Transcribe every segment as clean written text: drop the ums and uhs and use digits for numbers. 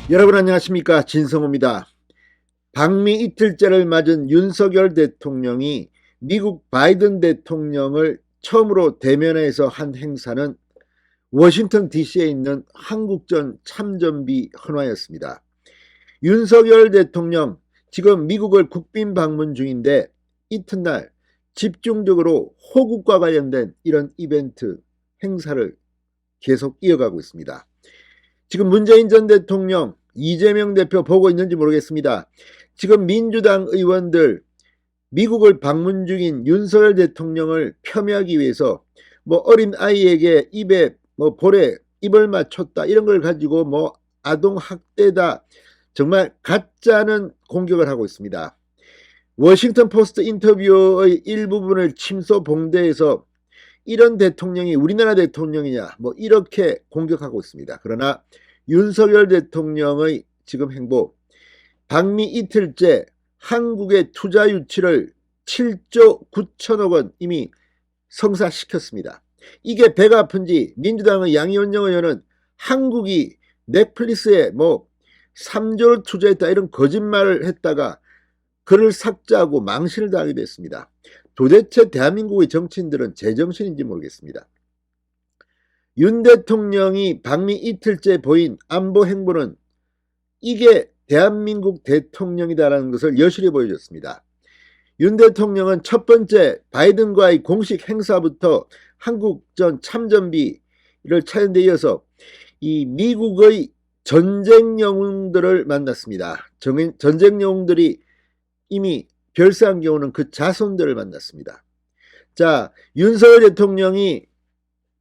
여러분 안녕하십니까, 진성호입니다. 방미 이틀째를 맞은 윤석열 대통령이 미국 바이든 대통령을 처음으로 대면해서 한 행사는 워싱턴 DC에 있는 한국전 참전비 헌화였습니다. 윤석열 대통령 지금 미국을 국빈 방문 중인데 이튿날 집중적으로 호국과 관련된 이런 이벤트 행사를 계속 이어가고 있습니다. 지금 문재인 전 대통령, 이재명 대표 보고 있는지 모르겠습니다. 지금 민주당 의원들 미국을 방문 중인 윤석열 대통령을 폄훼하기 위해서 어린 아이에게 입에 볼에 입을 맞췄다 이런 걸 가지고 아동 학대다, 정말 가짜는 공격을 하고 있습니다. 워싱턴 포스트 인터뷰의 일부분을 침소 봉대해서 이런 대통령이 우리나라 대통령이냐 이렇게 공격하고 있습니다. 그러나 윤석열 대통령의 지금 행보, 방미 이틀째 한국의 투자 유치를 7조 9천억 원 이미 성사시켰습니다. 이게 배가 아픈지 민주당의 양이원영 의원은 한국이 넷플릭스에 3조를 투자했다 이런 거짓말을 했다가 그를 삭제하고 망신을 당하게 됐습니다. 도대체 대한민국의 정치인들은 제정신인지 모르겠습니다. 윤 대통령이 방미 이틀째 보인 안보 행보는 이게 대한민국 대통령이다라는 것을 여실히 보여줬습니다. 윤 대통령은 첫 번째 바이든과의 공식 행사부터 한국전 참전비를 찾은 데 이어서 이 미국의 전쟁 영웅들을 만났습니다. 전쟁 영웅들이 이미 별세한 경우는 그 자손들을 만났습니다. 자, 윤석열 대통령이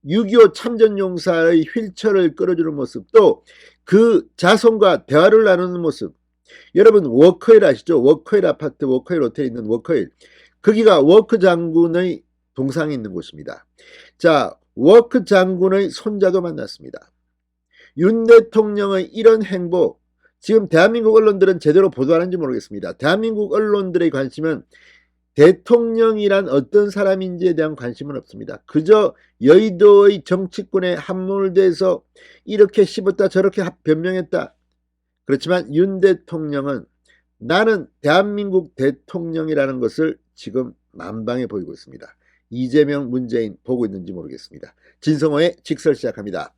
6.25 참전용사의 휠체어를 끌어주는 모습, 또 그 자손과 대화를 나누는 모습. 여러분 워커힐 아시죠? 워커힐 아파트, 워커힐 호텔에 있는 워커힐, 거기가 워크 장군의 동상이 있는 곳입니다. 자, 워크 장군의 손자도 만났습니다. 윤 대통령의 이런 행보, 지금 대한민국 언론들은 제대로 보도하는지 모르겠습니다. 대한민국 언론들의 관심은 대통령이란 어떤 사람인지에 대한 관심은 없습니다. 그저 여의도의 정치권에 함몰돼서 이렇게 씹었다 저렇게 변명했다. 그렇지만 윤 대통령은 나는 대한민국 대통령이라는 것을 지금 만방에 보이고 있습니다. 이재명, 문재인 보고 있는지 모르겠습니다. 진성호의 직설 시작합니다.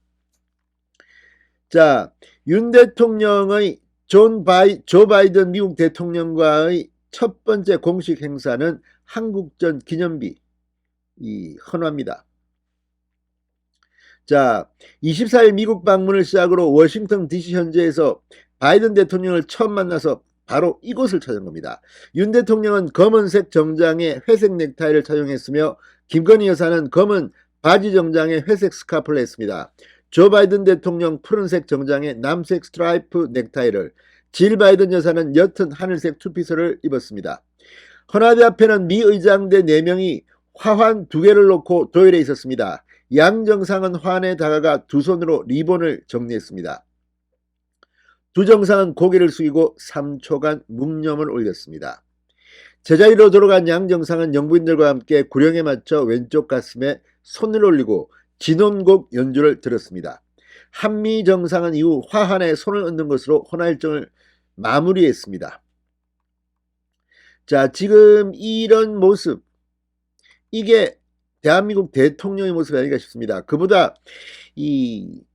자, 윤 대통령의 조 바이든 미국 대통령과의 첫 번째 공식 행사는 한국전 기념비 헌화입니다. 자, 24일 미국 방문을 시작으로 워싱턴 DC 현지에서 바이든 대통령을 처음 만나서 바로 이곳을 찾은 겁니다. 윤 대통령은 검은색 정장에 회색 넥타이를 착용했으며 김건희 여사는 검은 바지 정장에 회색 스카프를 했습니다. 조 바이든 대통령 푸른색 정장에 남색 스트라이프 넥타이를, 질 바이든 여사는 옅은 하늘색 투피스를 입었습니다. 헌화대 앞에는 미 의장대 4명이 화환 2개를 놓고 도열해 있었습니다. 양 정상은 화환에 다가가 두 손으로 리본을 정리했습니다. 두 정상은 고개를 숙이고 3초간 묵념을 올렸습니다. 제자리로 돌아간 양 정상은 영부인들과 함께 구령에 맞춰 왼쪽 가슴에 손을 올리고 진혼곡 연주를 들었습니다. 한미 정상은 이후 화환에 손을 얹는 것으로 헌화 일정을 마무리했습니다. 자, 지금 이런 모습, 이게 대한민국 대통령의 모습이 아닌가 싶습니다. 그보다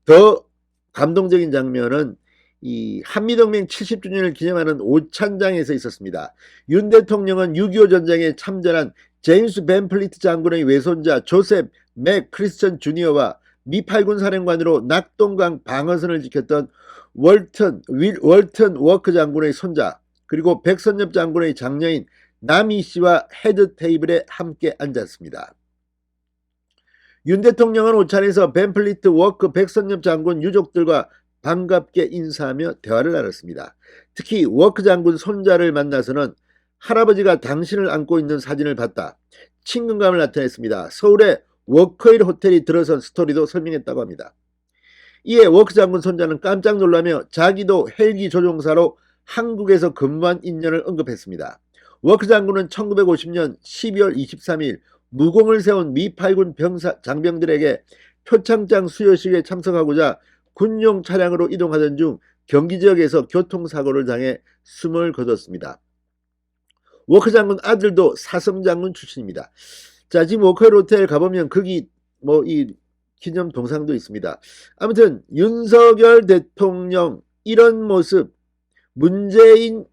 더 감동적인 장면은 이 한미동맹 70주년을 기념하는 오찬장에서 있었습니다. 윤 대통령은 6.25 전쟁에 참전한 제임스 벤플리트 장군의 외손자 조셉 맥 크리스천 주니어와 미 8군 사령관으로 낙동강 방어선을 지켰던 월튼 워크 장군의 손자, 그리고 백선엽 장군의 장녀인 남희 씨와 헤드 테이블에 함께 앉았습니다. 윤 대통령은 오찬에서 벤플리트 워크 백선엽 장군 유족들과 반갑게 인사하며 대화를 나눴습니다. 특히 워크 장군 손자를 만나서는 할아버지가 당신을 안고 있는 사진을 봤다, 친근감을 나타냈습니다. 서울의 워커힐 호텔이 들어선 스토리도 설명했다고 합니다. 이에 워크 장군 손자는 깜짝 놀라며 자기도 헬기 조종사로 한국에서 근무한 인연을 언급했습니다. 워크 장군은 1950년 12월 23일 무공을 세운 미 8군 장병들에게 표창장 수여식에 참석하고자 군용 차량으로 이동하던 중 경기 지역에서 교통사고를 당해 숨을 거뒀습니다. 워커 장군 아들도 사성 장군 출신입니다. 자, 지금 워커 호텔 가보면 거기 뭐 이 기념 동상도 있습니다. 아무튼 윤석열 대통령 이런 모습 문재인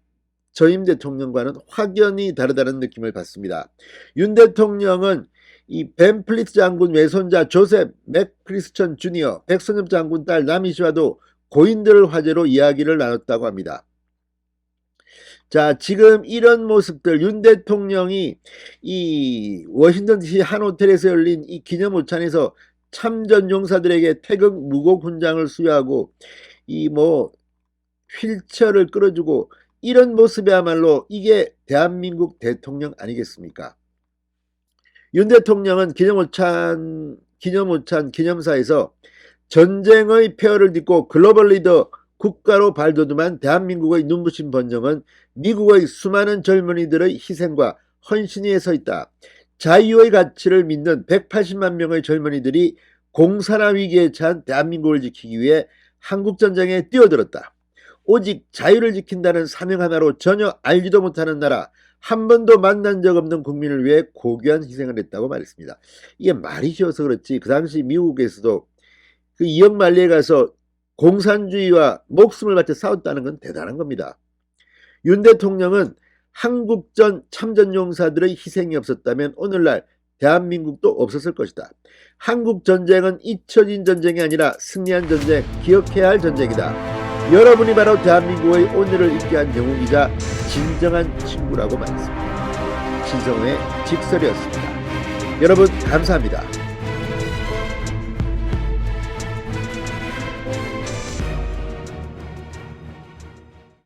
전임 대통령과는 확연히 다르다는 느낌을 받습니다. 윤 대통령은 이 벤플리트 장군 외손자 조셉 맥크리스천 주니어, 백선엽 장군 딸 남희 씨와도 고인들을 화제로 이야기를 나눴다고 합니다. 자, 지금 이런 모습들, 윤 대통령이 이 워싱턴 DC 한 호텔에서 열린 이 기념 오찬에서 참전 용사들에게 태극 무고 훈장을 수여하고 이 뭐 휠체어를 끌어주고 이런 모습이야말로 이게 대한민국 대통령 아니겠습니까? 윤 대통령은 기념오찬 기념사에서 전쟁의 폐허를 딛고 글로벌 리더 국가로 발돋움한 대한민국의 눈부신 번영은 미국의 수많은 젊은이들의 희생과 헌신에 서 있다. 자유의 가치를 믿는 180만 명의 젊은이들이 공산화 위기에 처한 대한민국을 지키기 위해 한국전쟁에 뛰어들었다. 오직 자유를 지킨다는 사명 하나로 전혀 알지도 못하는 나라, 한 번도 만난 적 없는 국민을 위해 고귀한 희생을 했다고 말했습니다. 이게 말이 쉬워서 그렇지 그 당시 미국에서도 그 이역만리에 가서 공산주의와 목숨을 바쳐 싸웠다는 건 대단한 겁니다. 윤 대통령은 한국전 참전용사들의 희생이 없었다면 오늘날 대한민국도 없었을 것이다. 한국전쟁은 잊혀진 전쟁이 아니라 승리한 전쟁, 기억해야 할 전쟁이다. 여러분이 바로 대한민국의 오늘을 있게 한 영웅이자 진정한 친구라고 말했습니다. 신성우의 직설이었습니다. 여러분 감사합니다.